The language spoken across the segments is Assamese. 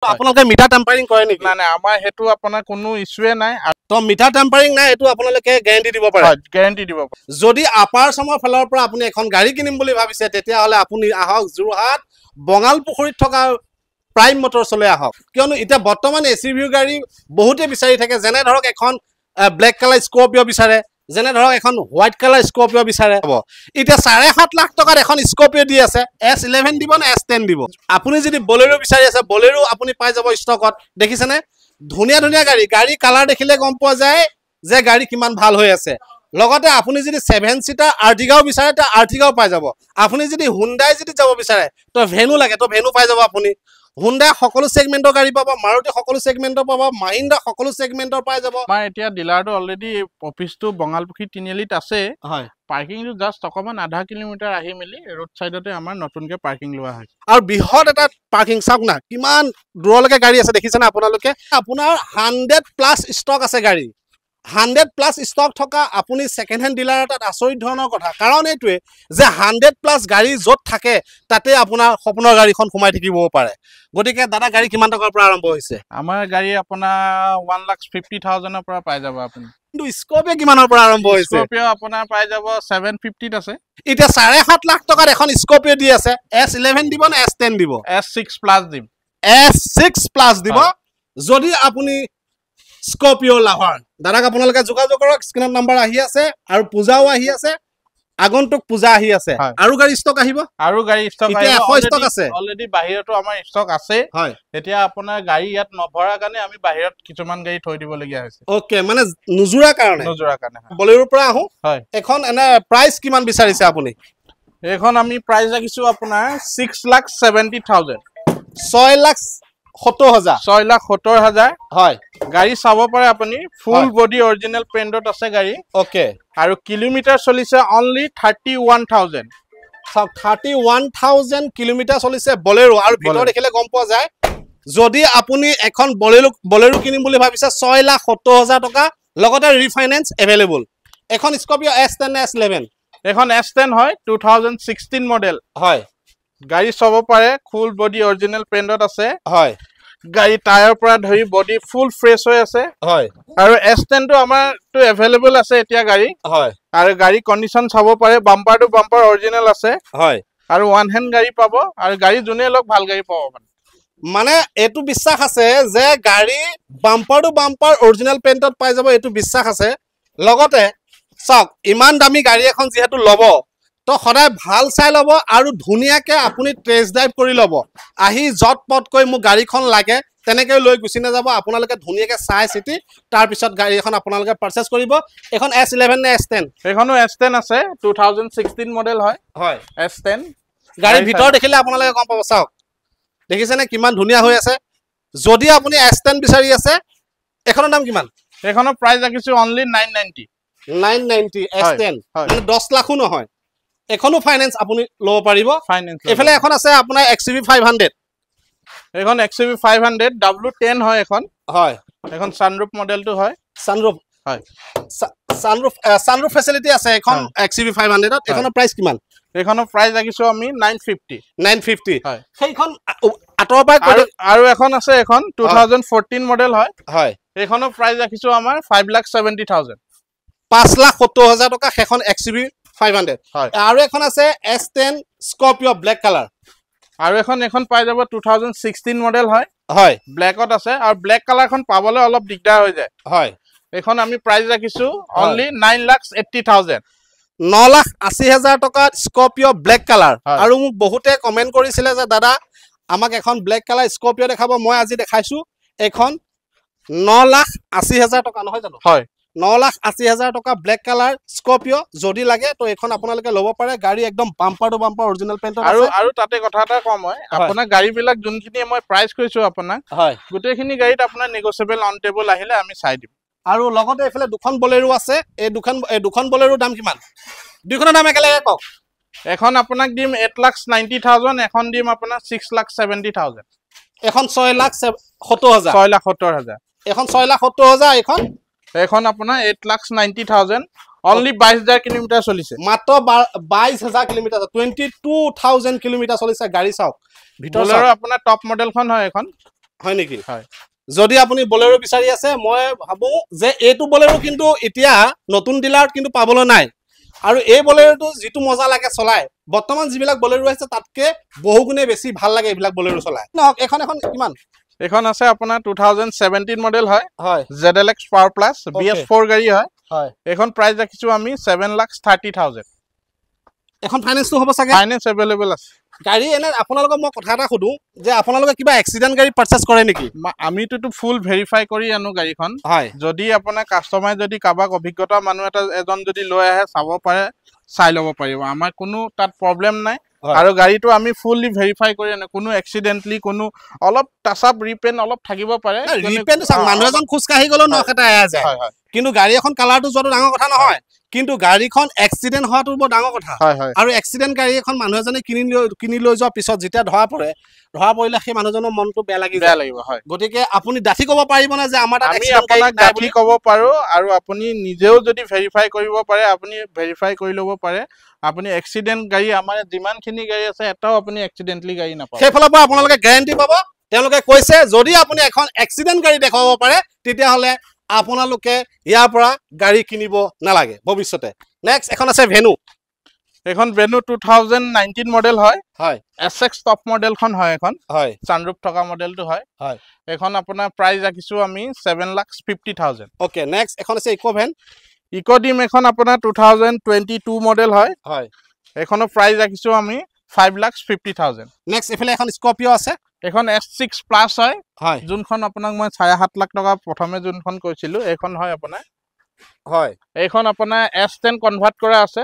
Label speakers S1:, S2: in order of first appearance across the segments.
S1: আপোনালোকে মিটাৰ টেম্পাৰিং কৰে নেকি?
S2: না আমাৰ হেতু আপোনাৰ কোনো ইস্যুৱে নাই।
S1: তো মিটাৰ টেম্পাৰিং নাই, এটো আপোনালোকে গ্যাৰান্টি দিব পাৰে?
S2: গ্যাৰান্টি দিব পাৰে।
S1: যদি আপাৰ আসামৰ ফালৰ পৰা আপুনি এখন গাড়ী কিনিম বুলি ভাবিছে তেতিয়া হলে আপুনি আহক যোৰহাট বঙালপুখুৰীত থকা প্ৰাইম মটৰছলৈ আহক। কিয়নো এতিয়া বৰ্তমান এসইউভি গাড়ী বহুতে বিচাৰি থাকে, যেনে ধৰক এখন ব্লেক কালাৰ স্কৰপিঅ বিচাৰে, যেনে ধৰক এখন হোৱাইট কালাৰ স্কৰপিঅ বিচাৰে। এতিয়া 7.5 লাখ টকাত এখন স্কৰপিঅ দি আছে। S11 দিব না S10 দিব? আপুনি যদি বলেৰো বিচাৰি আছে বলেৰো আপুনি পাই যাব ষ্টকত। দেখিছেনে ধুনীয়া ধুনীয়া গাড়ী কালাৰ দেখিলে গম পোৱা যায় যে গাড়ী কিমান ভাল হৈ আছে। লগতে আপুনি যদি 7 সিটাৰ আৰ্টিগাও বিচাৰে তা আৰ্টিগাও পাই যাব। আপুনি যদি হুন্ডাই যদি যাব বিচাৰে তো ভেনু লাগে তো ভেনু পাই যাব আপুনি। হুন্ডাই সকলো সেগমেন্টৰ গাড়ী পাব, মাৰুতি সকলো সেগমেন্টৰ পাব, মাহিন্দ্ৰা সকলো সেগমেন্টৰ পাই যাব।
S2: আমাৰ এতিয়া ডিলাৰটো অলৰেডি অফিসটো বঙালপুখুৰী তিনিআলিত আছে।
S1: হয়,
S2: পাৰ্কিংটো জাস্ট অকমান আধা কিলোমিটাৰ আহি মেলি ৰোড সাইডতে আমাৰ নতুনকে পাৰ্কিং লোৱা হয়।
S1: আৰু বৃহৎ এটা পাৰ্কিং চাওক না কিমান দূৰলৈকে গাড়ী আছে দেখিছেনে আপোনালোকে? আপোনাৰ 100+ ষ্টক আছে গাড়ী। 100+ ষ্টক থকা আপুনি সেকেন্ড হ্যান্ড ডিলাৰ এটাত আচৰিত ধৰণৰ কথা। কাৰণ এইটোৱে যে 100+ গাড়ী য'ত থাকে তাতে আপোনাৰ সপোনৰ গাড়ীখন সোমাই থাকিব পাৰে। গতিকে দাদা গাড়ী কিমান টকাৰ পৰা আৰম্ভ হৈছে?
S2: আমাৰ গাড়ী আপোনাৰ 1,50,000 পৰা পাই যাব আপুনি।
S1: কিন্তু স্কৰপিঅ কিমানৰ পৰা আৰম্ভ হৈছে?
S2: স্কৰপিঅ আপোনাৰ পাই যাব 750 আছে।
S1: এতিয়া 7.5 লাখ টকাত এখন স্কৰপিঅ দি আছে। S11 দিব না S10 দিব?
S2: S6+ দিম।
S1: S6+ দিব। যদি আপুনি স্কৰপিঅ লাভাৰ দাদাক আপোনালোকে যোগাযোগ কৰক। স্ক্ৰিনত নাম্বাৰ আহি আছে আৰু পূজাও আহি আছে, আগন্তুক পূজা আহি আছে। আৰু গাড়ী ষ্টক আহিব,
S2: আৰু গাড়ী ষ্টক
S1: এতিয়া
S2: আহিব।
S1: 100 ষ্টক আছে
S2: অলৰেডি বাহিৰতো আমাৰ ষ্টক আছে।
S1: হয়,
S2: এতিয়া আপোনাৰ গাড়ী ইয়াত নভৰাৰ কাৰণে আমি বাহিৰত কিছুমান গাড়ী থৈ দিব লগিয়া হৈছে।
S1: ওকে, মানে নুজুৰা কাৰণে।
S2: নজোৰাৰ কাৰণে।
S1: বলেৰোৰ পৰা আহো।
S2: হয়,
S1: এখন এনে প্ৰাইস কিমান বিচাৰিছে আপুনি?
S2: এখন আমি প্ৰাইস ৰাখিছো আপোনাৰ 6,70,000।
S1: 6,70,000।
S2: 6,70,000।
S1: হয়,
S2: গাড়ী চাব পাৰে আপুনি। ফুল বডি অৰিজিনাল পেইন্টত আছে গাড়ী।
S1: ওকে,
S2: আৰু কিলোমিটাৰ চলিছে অনলি 31,000।
S1: 31,000 কিলোমিটাৰ চলিছে বলেৰো। আৰু ভিতৰ দেখিলে গম পোৱা যায় যদি আপুনি এখন বলেৰো কিনিম বুলি ভাবিছে 6,70,000 টকা, লগতে ৰিফাইনেন্স এভেইলেবল। এখন স্কৰপিঅ S10 নে S11?
S2: এখন S10 হয়, 2016 মডেল।
S1: হয়,
S2: গাড়ী চাব পাৰে ফুল বডি অৰিজিনাল পেইন্টত আছে।
S1: হয়,
S2: গাড়ী টায়াৰ পৰা ধৰি বডি ফুল ফ্ৰেছ হৈ আছে।
S1: হয়,
S2: আৰু S10 টো আমাৰটো এভেইলেবল আছে এতিয়া গাড়ী।
S1: হয়,
S2: আৰু গাড়ী কন্ডিশন চাব পাৰে, বাম্পাৰ টু বাম্পাৰ অৰিজিনাল আছে।
S1: হয়,
S2: আৰু ওৱান হেণ্ড গাড়ী পাব। আৰু গাড়ী যোনে লওক ভাল গাড়ী পাব
S1: মানে এইটো বিশ্বাস আছে যে গাড়ী বাম্পাৰ টু বাম্পাৰ অৰিজিনাল পেইন্টত পাই যাব, এইটো বিশ্বাস আছে। লগতে চাওক ইমান দামী গাড়ী এখন যিহেতু ল'ব তো সদায় ভাল চাই ল'ব আৰু ধুনীয়াকে আপুনি টেষ্ট ড্ৰাইভ কৰি ল'ব। আহি যত পটকৈ মোক গাড়ীখন লাগে তেনেকৈ লৈ গুচি নাযাব। আপোনালোকে ধুনীয়াকে চাই চিতি তাৰপিছত গাড়ী এখন আপোনালোকে পাৰচেজ কৰিব। এখন S11 নে S10?
S2: এখনো S10 আছে, 2016 মডেল হয়।
S1: হয়,
S2: S10
S1: গাড়ীৰ ভিতৰ দেখিলে আপোনালোকে গম পাব। চাওক দেখিছেনে কিমান ধুনীয়া হৈ আছে। যদি আপুনি S10 বিচাৰি আছে এখনৰ দাম কিমান?
S2: এখনৰ প্ৰাইস ৰাখিছো অনলি 990।
S1: 990 S10 মানে 10 লাখো নহয়। এখনো ফাইনেন্স আপুনি ল'ব পাৰিব।
S2: ফাইনেন্স
S1: এফালে এখন আছে আপোনাৰ XUV 500।
S2: এখন XUV 500 W10 হয় এখন।
S1: হয়,
S2: এখন সানৰুফ মডেলটো হয়।
S1: সানৰুফ
S2: হয়,
S1: সানৰুফ ফেসিলিটি আছে এখন XUV 500 ত। এখনৰ প্ৰাইস কিমান?
S2: এখনৰ প্ৰাইস ৰাখিছো আমি 950।
S1: 950।
S2: হয়,
S1: সেইখন আতৰ পৰা
S2: আৰু এখন আছে, এখন 2014 মডেল হয়।
S1: হয়,
S2: এখনৰ প্ৰাইস ৰাখিছো আমাৰ 5,70,000।
S1: 5,70,000 টকা সেইখন XUV 500।
S2: হয়,
S1: আৰু এখন আছে S10 স্কৰপিঅ ব্লেক কালাৰ।
S2: আৰু এখন পাই যাব 2016 মডেল হয়।
S1: হয়,
S2: ব্লেকত আছে। আৰু ব্লেক কালাৰখন পাবলৈ অলপ দিগদাৰ হৈ যায়।
S1: হয়,
S2: এখন আমি প্ৰাইস ৰাখিছো অনলি 9,80,000।
S1: 9,80,000 টকাত স্কৰপিঅ ব্লেক কালাৰ। আৰু মোক বহুতে কমেন্ট কৰিছিলে যে দাদা আমাক এখন ব্লেক কালাৰ স্কৰপিঅ দেখাব। মই আজি দেখাইছো এখন 9,80,000 টকা নহয় জানো?
S2: হয়,
S1: 9,80,000 টকা ব্লেক কালাৰ স্কৰপিঅ। যদি লাগে তো এখন আপোনালোকে ল'ব পাৰে। গাড়ী একদম বাম্পাৰ টু বাম্পাৰ অৰিজিনাল পেইন্টত আছে।
S2: আৰু তাতে কথা এটা কম হয়, আপোনাৰ গাড়ী বিলাক যোনখিনি মই প্ৰাইস কৈছো আপোনাক,
S1: হয়,
S2: গোটেইখিনি গাড়ীত আপোনাৰ নেগোচিয়েবল অন টেবল আহিলে আমি চাই দিম।
S1: আৰু লগতে এফালে দুখন বলেৰো আছে। এই দুখন বলেৰো দাম কিমান? দুইখনৰ দাম একেলগে কওক।
S2: এখন আপোনাক দিম 8,90,000, এখন দিম আপোনাৰ 6,70,000।
S1: এখন 6,70,000।
S2: 6,70,000।
S1: এখন 6,70,000। এখন
S2: আপোনাৰ 8,90,000। অনলি 22,000 কিলোমিটাৰ চলিছে।
S1: মাত্ৰ 22,000 কিলোমিটাৰ, 22,000 কিলোমিটাৰ চলিছে গাড়ী। চাওক ভিতৰত
S2: আপোনাৰ টপ মডেলখন হয় এখন।
S1: হয় নেকি
S2: হয়
S1: যদি আপুনি বলেৰো বিচাৰি আছে মই ভাবো যে এইটো বলেৰো কিন্তু এতিয়া নতুন ডিলাৰত কিন্তু পাবলৈ নাই আৰু এই বলেৰোটো যিটো মজা লাগে চলাই বৰ্তমান যিবিলাক বলেৰো আছে তাতকে বহুগুণে বেছি ভাল লাগে এইবিলাক বলেৰো চলাই নহক এখন কিমান
S2: এখন আছে আপোনাৰ 2017 মডেল হয়
S1: হয়
S2: ZLX Power Plus BS4 গাড়ী হয়
S1: হয়
S2: এখন প্ৰাইস ৰাখিছো আমি 7,30,000
S1: এখন ফাইনেন্সটো হ'ব চাগে
S2: ফাইনেন্স अवेलेबल আছে
S1: গাড়ী এনে আপোনালোকক মই কথা এটা সুধো যে আপোনালোকে কিবা এক্সিডেন্ট গাড়ী পাৰচেজ কৰে নেকি
S2: আমিতো ফুল ভেৰিফাই কৰি আনো গাড়ীখন
S1: হয়
S2: যদি আপোনাৰ কাস্টমাৰ যদি কাবাক অভিজ্ঞতা মানুহ এটা এজন যদি লৈ আহে চাব পাৰে চাই ল'ব পাৰিব আমাৰ কোনো তাত প্ৰবলেম নাই আৰু গাড়ীটো আমি ফুললি ভেৰিফাই কৰি আনো কোনো এক্সিডেন্টলি কোনো অলপ টাচ আপ ৰিপেন অলপ থাকিব পাৰে
S1: ৰিপেন মানুহ এজন খোজ কাঢ়ি গ'লেও নখেটা এয়া যায় কিন্তু গাড়ী এখন কালাৰটো যোৱাটো ডাঙৰ কথা নহয় কিন্তু গাড়ীখন এক্সিডেন্ট হোৱাটো বৰ ডাঙৰ কথা আৰু এক্সিডেন্ট গাড়ী এখন মানুহ এজনে কিনি লৈ যোৱাৰ পিছত যেতিয়া ধৰা পৰিলে সেই মানুহজনৰ মনটো বেয়া লাগিব
S2: হয়
S1: গতিকে আপুনি ডাঠি ক'ব পাৰিব না যে আমাৰ তাত
S2: আমি আপোনাক ডাঠি ক'ব পাৰো আৰু আপুনি নিজেও যদি ভেৰিফাই কৰিব পাৰে আপুনি ভেৰিফাই কৰি ল'ব পাৰে আপুনি এক্সিডেন্ট গাড়ী আমাৰ যিমানখিনি গাড়ী আছে এটাও আপুনি এক্সিডেন্টলি গাড়ী নাপাব
S1: সেইফালৰ পৰা আপোনালোকে গ্যাৰান্টি পাব তেওঁলোকে কৈছে যদি আপুনি এখন এক্সিডেন্ট গাড়ী দেখাব পাৰে তেতিয়াহ'লে আপোনালোকে ইয়াৰ পৰা গাড়ী কিনিব নালাগে ভৱিষ্যতে নেক্সট এখন আছে ভেনু
S2: এখন ভেনু 2019 মডেল হয়
S1: হয়
S2: SX টপ মডেলখন হয় এখন
S1: হয়
S2: সানৰুফ থকা মডেলটো হয়
S1: হয়
S2: এখন আপোনাৰ প্ৰাইস ৰাখিছো আমি 7,50,000
S1: ওকে নেক্সট এখন আছে
S2: ইকোডিম এখন আপোনাৰ 2022 মডেল হয়
S1: হয়
S2: এখনৰ প্ৰাইস ৰাখিছো আমি 5,50,000
S1: নেক্সট এফালে এখন স্কৰপিও আছে
S2: এখন S6 প্লাস হয়
S1: হয়
S2: যোনখন আপোনাক মই 7.5 লাখ টকা প্ৰথমে যোনখন কৈছিলো এখন হয় আপোনাৰ
S1: হয়
S2: এইখন আপোনাৰ S10 কনভাৰ্ট কৰা আছে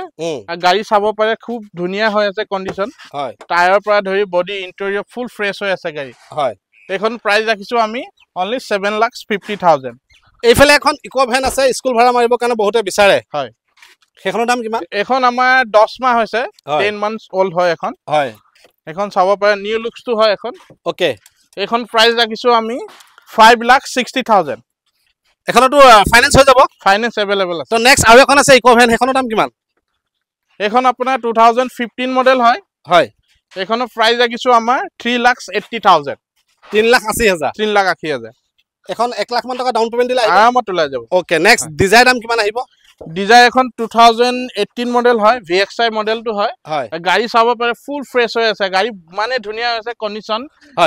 S2: গাড়ী চাব পাৰে খুব ধুনিয়া হৈ আছে কন্ডিশন
S1: হয়
S2: টায়াৰৰ পৰা ধৰি বডি ইন্টেৰিয়ৰ ফুল ফ্ৰেছ হৈ আছে গাড়ী
S1: হয়
S2: এইখন প্ৰাইস ৰাখিছো আমি অনলি 7,50,000
S1: এইফালে এখন ইকো ভ্যান আছে স্কুল ভাড়া মাৰিবৰ কাৰণে বহুতে বিচাৰে
S2: হয়
S1: সেইখনৰ দাম কিমান
S2: এখন আমাৰ 10 মাহ হৈছে 10 মান্থস ওল্ড হয় এখন
S1: হয়
S2: এখন চাব পাৰে নিউ লুকসটো হয় এখন
S1: ওকে
S2: এখন প্ৰাইস ৰাখিছো আমি 5,60,000
S1: এখনতো ফাইনেন্স হৈ যাব
S2: ফাইনেন্স अवेलेबल আছে
S1: তো নেক্সট আৰু এখন আছে ইকো ভ্যান সেইখনৰ দাম কিমান
S2: এখন আপোনাৰ 2015 মডেল হয়
S1: হয়
S2: এখনৰ প্ৰাইস ৰাখিছো আমাৰ 3,80,000
S1: 3,80,000
S2: 3,80,000
S1: এখন 1 লাখ মান টকা ডাউন পেমেন্ট দিলে
S2: আৰামত ওলাই যাব
S1: ওকে নেক্সট ডিজায়াৰ দাম কিমান আহিব
S2: ডিজায়াৰ এখন 2018 মডেল হয় VXI মডেলটো হয় গাড়ী চাব পাৰে ফুল ফ্ৰেছ হৈ আছে গাড়ী মানে ধুনিয়া আছে কন্ডিশন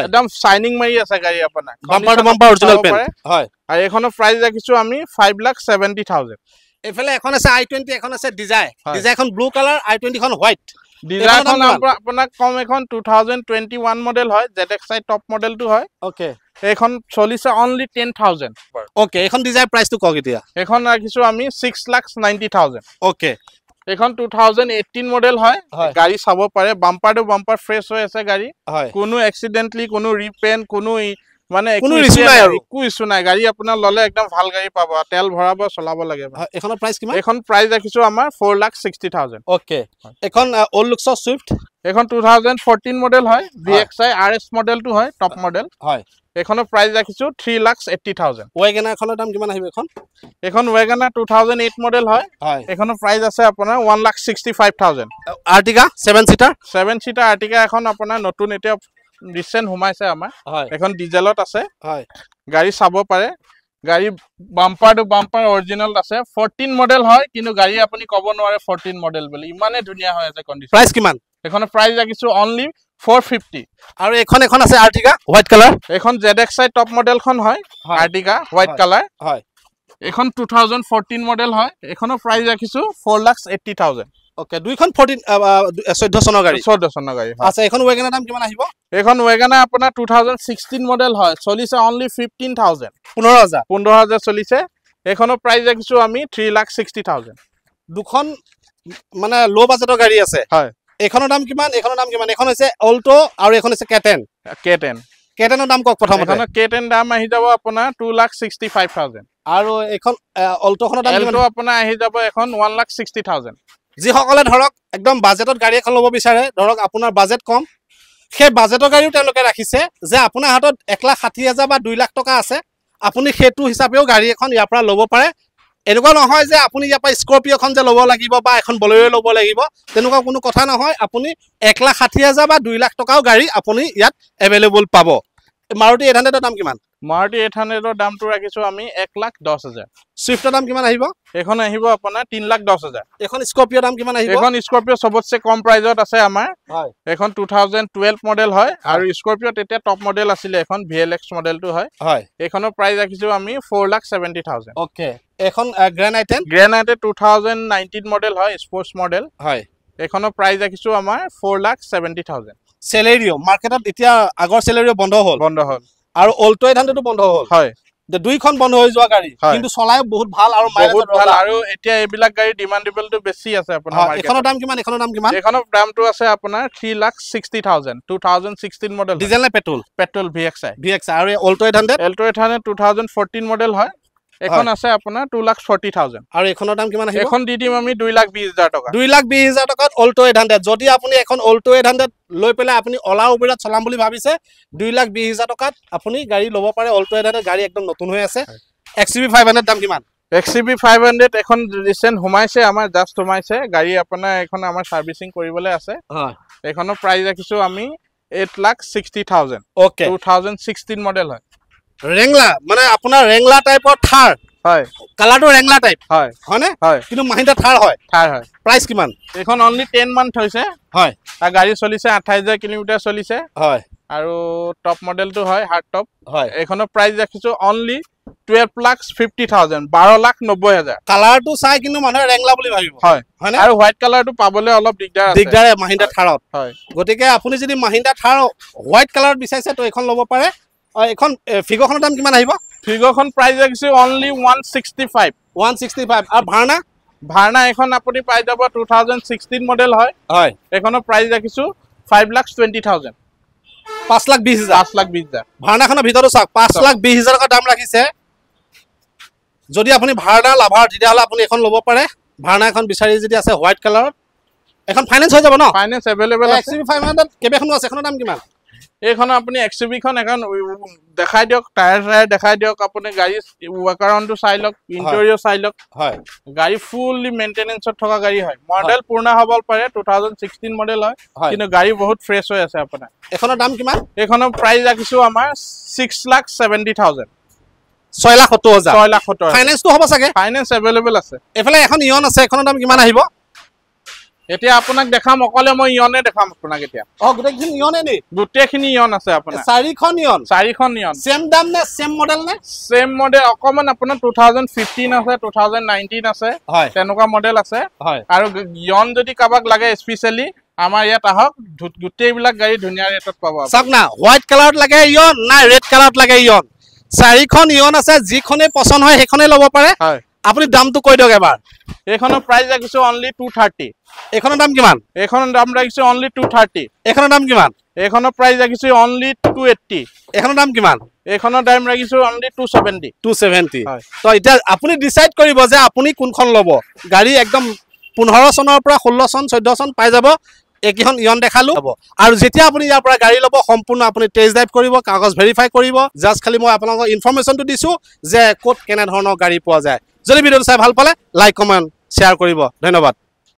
S2: একদম শাইনিং মাৰি আছে গাড়ী আপোনাৰ
S1: বাম্পাৰ টু বাম্পাৰ অৰিজিনাল পেন হয়
S2: আৰু এখনৰ প্ৰাইস ৰাখিছো আমি 5,70,000
S1: এফালে এখন আছে i20 এখন আছে ডিজায়াৰ এখন ব্লু কালাৰ i20 খন হোৱাইট
S2: ডিজায়াৰ খন আপোনাক কম এখন 2021 মডেল হয় ZXI টপ মডেলটো হয়
S1: ওকে
S2: এখন চলিছে অনলি 10,000
S1: ওকে এখন ডিজায়াৰ প্ৰাইসটো কক এতিয়া
S2: এখন ৰাখিছো আমি 6,90,000
S1: ওকে
S2: এখন 2018 মডেল হয় গাড়ী চাব পাৰে বাম্পাৰ টু বাম্পাৰ ফ্ৰেছ হৈ আছে গাড়ী কোনো এক্সিডেন্টলি কোনো ৰিপেন কোনো মানে কোনো ইস্যু নাই আৰু কোনো ইস্যু নাই গাড়ী আপোনাৰ ললে একদম ভাল গাড়ী পাব তেল ভৰাব চলাব লাগে
S1: এখনৰ প্ৰাইস কিমান
S2: এখন প্ৰাইস ৰাখিছো আমাৰ 4,60,000
S1: ওকে এখন ওল্ড লুকছৰ সুইফট
S2: এখন 2014 মডেল হয় VXI RS মডেলটো হয় টপ মডেল
S1: হয়
S2: এখনৰ প্ৰাইস ৰাখিছো 3,80,000
S1: ওয়েগনাৰ খনৰ দাম কিমান আহিব
S2: এখন ওয়েগনাৰ 2008 মডেল হয় এখনৰ প্ৰাইস আছে আপোনাৰ 1,65,000
S1: আৰ্টিকা 7 সিটাৰ
S2: আৰ্টিকা এখন আপোনাৰ নতুন এতিয়া ৰিসেন্ট হুমাইছে আমাৰ এখন ডিজেলত আছে গাড়ী চাব পাৰে গাড়ী বাম্পাৰ টু বাম্পাৰ অৰিজিনাল আছে 14 মডেল হয় কিন্তু গাড়ী আপুনি ক'ব নোৱাৰে 14 মডেল বুলি ইমানে ধুনিয়া হৈ আছে কন্ডিশন
S1: প্ৰাইস কিমান
S2: এখনৰ প্ৰাইস ৰাখিছো অনলি 450
S1: আৰু এখন আছে আৰ্টিকা হোৱাইট কালাৰ
S2: এখন ZXI টপ মডেলখন হয় আৰ্টিকা হোৱাইট কালাৰ
S1: হয়
S2: এখন 2014 মডেল হয় এখনৰ প্ৰাইস ৰাখিছো 4,80,000
S1: ওকে দুইখন 14 চনৰ গাড়ী আচ্ছা এখন ওয়েগনাৰ দাম কিমান আহিব
S2: এখন ওয়েগনাৰ আপোনাৰ 2016 মডেল হয় চলিছে অনলি 15,000 15,000 চলিছে এখনৰ প্ৰাইস ৰাখিছো আমি 3,60,000
S1: দুখন মানে লো বাজেটৰ গাড়ী আছে
S2: হয়
S1: এখনৰ দাম কিমান এখন হৈছে অল্টো আৰু এখন হৈছে কেটেনৰ দাম কক প্ৰথমতে
S2: এখন কেটেন দাম আহি যাব আপোনাৰ 2,65,000
S1: আৰু এখন অল্টোখনৰ দাম কিমান
S2: আপোনাৰ আহি যাব এখন 1,60,000
S1: যিসকলে ধৰক একদম বাজেটত গাড়ী এখন ল'ব বিচাৰে ধৰক আপোনাৰ বাজেট কম সেই বাজেটৰ গাড়ীও তেওঁলোকে ৰাখিছে যে আপোনাৰ হাতত 1,60,000 বা 2 লাখ টকা আছে আপুনি সেইটো হিচাপেও গাড়ী এখন ইয়াৰ পৰা ল'ব পাৰে এনেকুৱা নহয় যে আপুনি ইয়াৰ পৰা স্কৰপিঅখন যে ল'ব লাগিব বা এখন বলেৰো ল'ব লাগিব তেনেকুৱা কোনো কথা নহয় আপুনি 1,60,000 বা 2 লাখ টকাও গাড়ী আপুনি ইয়াত এভেইলেবল পাব মাৰুতি 800 দাম কিমান
S2: মাৰুতি 800 দামটো ৰাখিছো আমি 1,10,000
S1: সুইফ্টৰ দাম কিমান আহিব
S2: এখন আহিব আপোনাৰ 3,10,000
S1: এখন স্কৰপিঅ দাম কিমান আহিব
S2: এখন স্কৰপিঅ সবতছে কম প্ৰাইজত আছে আমাৰ
S1: হয়
S2: এখন 2012 মডেল হয় আৰু স্কৰপিঅ তেতিয়া টপ মডেল আছিল এখন VLX মডেলটো হয়
S1: হয়
S2: এখনৰ প্ৰাইস ৰাখিছো আমি 4,70,000
S1: ওকে এখন গ্ৰেণ্ড আইটেন
S2: 2019 মডেল হয় স্পোৰ্টছ মডেল
S1: হয়
S2: এখনৰ প্ৰাইস ৰাখিছো আমাৰ 4,70,000
S1: সেলেৰিও মাৰ্কেটত এতিয়া আগৰ সেলেৰিও বন্ধ হ'ল আৰু অল্টো 800 বন্ধ হ'ল
S2: হয়
S1: দুইখন বন্ধ হৈ যোৱা গাড়ী কিন্তু চলাই বহুত ভাল আৰু
S2: বহুত ভাল আৰু এতিয়া এইবিলাক গাড়ী ডিমান্ডেবলটো বেছি আছে আপোনাৰ মাৰ্কেটত
S1: এখনৰ দাম কিমান
S2: এখনৰ দামটো আছে আপোনাৰ 3,60,000 2016 মডেল
S1: ডিজেল নে পেট্ৰল
S2: VXI
S1: আৰু অল্টো 800
S2: 2014 মডেল হয় এখন আছে আপোনাৰ 2,40,000
S1: আৰু এখনৰ দাম কিমান আহিব
S2: এখন দি দিম আমি 2,20,000 টকা
S1: 2,20,000 টকাত অল্টো 800 যদি আপুনি এখন অল্টো 800 লৈ পেলাই আপুনি অলা উবেৰত চলাম বুলি ভাবিছে 2,20,000 টকাত আপুনি গাড়ী ল'ব পাৰে অল্টো 800 গাড়ী একদম নতুন হৈ আছে XUV 500 দাম কিমান
S2: XUV 500 এখন ৰিসেন্ট হুমাইছে আমাৰ জাস্ট হুমাইছে গাড়ী আপোনাৰ এখন আমাৰ সাৰ্ভিসিং কৰিবলৈ আছে
S1: হয়
S2: এখনৰ প্ৰাইস ৰাখিছো আমি 8,60,000
S1: ওকে
S2: 2016 মডেল হয়
S1: ৰেংলা মানে আপোনাৰ ৰেংলা টাইপৰ থাৰ
S2: হয়
S1: কালাৰটো ৰেংলা টাইপ
S2: হয়
S1: হয়নে
S2: হয়
S1: কিন্তু মাহিন্দ্ৰা থাৰ হয় প্ৰাইস কিমান
S2: এখন অনলি 10 মান্থ হৈছে
S1: হয়
S2: আৰু গাড়ী চলিছে 28,000 কিলোমিটাৰ চলিছে
S1: হয়
S2: আৰু টপ মডেলটো হয় হাৰ্ড টপ
S1: হয়
S2: এখনৰ প্ৰাইস ৰাখিছো অনলি 12,50,000 12,90,000
S1: কালাৰটো চাই কিন্তু মানুহে ৰেংলা বুলি ভাবিব
S2: হয় হয়নে আৰু হোৱাইট কালাৰটো পাবলৈ অলপ দিগদাৰ
S1: মাহিন্দ্ৰা থাৰত
S2: হয়
S1: গতিকে আপুনি যদি মাহিন্দ্ৰা থাৰ হোৱাইট কালাৰত বিচাৰিছে তো এখন ল'ব পাৰে এখন ফিগৰখনৰ দাম কিমান আহিব
S2: ফিগৰখন প্ৰাইস ৰাখিছো অনলি 165
S1: আৰু ভাৰ্না
S2: এখন আপুনি পাই যাব 2016 মডেল হয়
S1: হয়
S2: এখনৰ প্ৰাইস ৰাখিছো 5,20,000
S1: 5,20,000 ভাৰ্নাখনৰ ভিতৰতো চাওক 5,20,000 টকা দাম ৰাখিছে যদি আপুনি ভাৰ্না লাভাৰ তেতিয়াহ'লে আপুনি এখন ল'ব পাৰে ভাৰ্না এখন বিচাৰি যদি আছে হোৱাইট কালাৰত এখন ফাইনেন্স হৈ যাব ন
S2: ফাইনেন্স এভেইলেবল আছে
S1: XUV 500 কেবেখনো আছে এখনৰ দাম কিমান
S2: এইখন আপুনি XUV খন এখন দেখাই দিয়ক টায়াৰ দেখাই দিয়ক আপুনি গাড়ী ৱাকাৰণটো চাই লওক ইন্টেৰিয়ৰ চাই লওক হয় গাড়ী ফুললি মেইনটেনেন্সত থকা গাড়ী হয় মডেল পুৰণা হ'বল পাৰে 2016 মডেল হয় কিন্তু গাড়ী বহুত ফ্ৰেছ হৈ আছে আপোনাৰ
S1: এখনৰ দাম কিমান
S2: এখনৰ প্ৰাইস ৰাখিছো আমাৰ 6,70,000
S1: 6,70,000 ফাইনেন্সটো হ'ব চাগে
S2: ফাইনেন্স এভেইলেবল আছে
S1: এফালে এখন ইয়ন আছে এখনৰ দাম কিমান আহিব
S2: এতিয়া আপোনাক দেখাম অকলে মই ইয়নে দেখাম আপোনাক এতিয়া
S1: গোটেইখিনি ইয়নে নি
S2: গোটেইখিনি ইয়ন আছে আপোনাৰ
S1: চাৰিখন ইয়ন সেম দাম নে সেম মডেল নে
S2: সেম মডেল অকমান আপোনাৰ 2015 আছে 2019 আছে তেনেকুৱা মডেল আছে আৰু ইয়ন যদি কাবাক লাগে স্পেশালি আমাৰ ইয়াত আহক গোটেইবিলাক গাড়ী ধুনীয়া ৰেটত পাব
S1: চাওক না হোৱাইট কালাৰত লাগে ইয়ন না ৰেড কালাৰত লাগে ইয়ন চাৰিখন ইয়ন আছে যিখনে পছন্দ হয় সেইখনে ল'ব পাৰে হয় আপুনি দামটো কৈ দিয়ক এবাৰ
S2: এখনৰ প্ৰাইস ৰাখিছো অনলি 230
S1: এখনৰ দাম কিমান
S2: এখনৰ দাম ৰাখিছো অনলি 230
S1: এখনৰ দাম কিমান
S2: এখনৰ প্ৰাইস ৰাখিছো অনলি 280
S1: এখনৰ দাম কিমান
S2: এখনৰ দাম ৰাখিছো অনলি 270
S1: হয় তো এতিয়া আপুনি ডিসাইড কৰিব যে আপুনি কোনখন ল'ব গাড়ী একদম 15 চনৰ পৰা 16 চন 14 চন পাই যাব একিখন ইয়ন দেখালো আৰু যেতিয়া আপুনি ইয়াৰ পৰা গাড়ী ল'ব সম্পূৰ্ণ আপুনি টেষ্ট ড্ৰাইভ কৰিব কাগজ ভেৰিফাই কৰিব জাস্ট খালি মই আপোনালোকক ইনফৰমেশ্যনটো দিছো যে ক'ত কেনে ধৰণৰ গাড়ী পোৱা যায় যদি ভিডিঅ'টো চাই ভাল পালে লাইক কমেণ্ট শ্বেয়াৰ কৰিব ধন্যবাদ